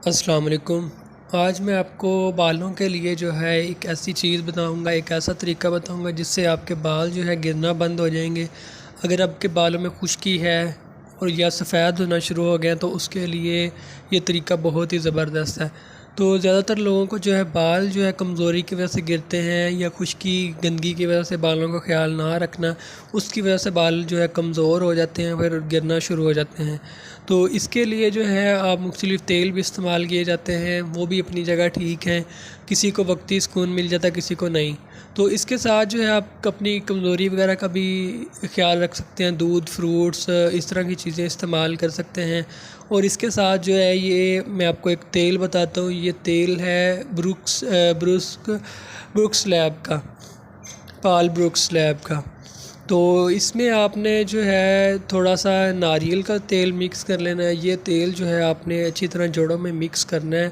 अस्सलाम वालेकुम। आज मैं आपको बालों के लिए जो है एक ऐसी चीज़ बताऊंगा, एक ऐसा तरीका बताऊंगा जिससे आपके बाल जो है गिरना बंद हो जाएंगे। अगर आपके बालों में खुश्की है और या सफ़ेद होना शुरू हो गया तो उसके लिए ये तरीका बहुत ही ज़बरदस्त है। तो ज़्यादातर लोगों को जो है बाल जो है कमज़ोरी की वजह से गिरते हैं या खुश्की गंदगी की वजह से बालों का ख्याल ना रखना, उसकी वजह से बाल जो है कमज़ोर हो जाते हैं, फिर गिरना शुरू हो जाते हैं। तो इसके लिए जो है आप मुख्तलिफ़ तेल भी इस्तेमाल किए जाते हैं, वो भी अपनी जगह ठीक हैं। किसी को वक्ती सुकून मिल जाता है, किसी को नहीं। तो इसके साथ जो है आप अपनी कमज़ोरी वगैरह का भी ख्याल रख सकते हैं। दूध, फ्रूट्स, इस तरह की चीज़ें इस्तेमाल कर सकते हैं। और इसके साथ जो है ये मैं आपको एक तेल बताता हूँ। ये तेल है ब्रुक्स लैब का, पाल ब्रुक्स लैब का। तो इसमें आपने जो है थोड़ा सा नारियल का तेल मिक्स कर लेना है। ये तेल जो है आपने अच्छी तरह जोड़ों में मिक्स करना है।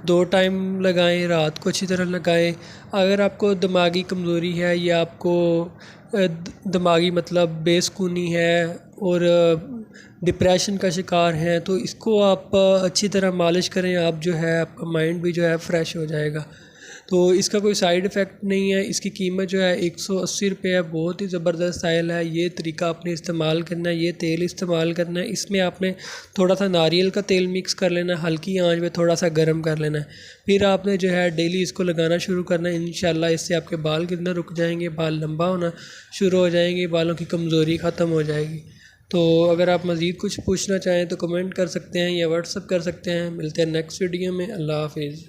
2 टाइम लगाएं, रात को अच्छी तरह लगाएं। अगर आपको दिमागी कमज़ोरी है या आपको दिमागी मतलब बेसुकूनी है और डिप्रेशन का शिकार हैं तो इसको आप अच्छी तरह मालिश करें। आप जो है आपका माइंड भी जो है फ़्रेश हो जाएगा। तो इसका कोई साइड इफ़ेक्ट नहीं है। इसकी कीमत जो है 180 रुपये है। बहुत ही ज़बरदस्त आयल है। ये तरीका आपने इस्तेमाल करना है, ये तेल इस्तेमाल करना है। इसमें आपने थोड़ा सा नारियल का तेल मिक्स कर लेना है, हल्की आंच पे थोड़ा सा गर्म कर लेना है। फिर आपने जो है डेली इसको लगाना शुरू करना है। इंशाल्लाह इससे आपके बाल गिरना रुक जाएंगे, बाल लंबा होना शुरू हो जाएंगे, बालों की कमज़ोरी ख़त्म हो जाएगी। तो अगर आप मज़ीद कुछ पूछना चाहें तो कमेंट कर सकते हैं या व्हाट्सअप कर सकते हैं। मिलते हैं नेक्स्ट वीडियो में। अल्लाह हाफिज़।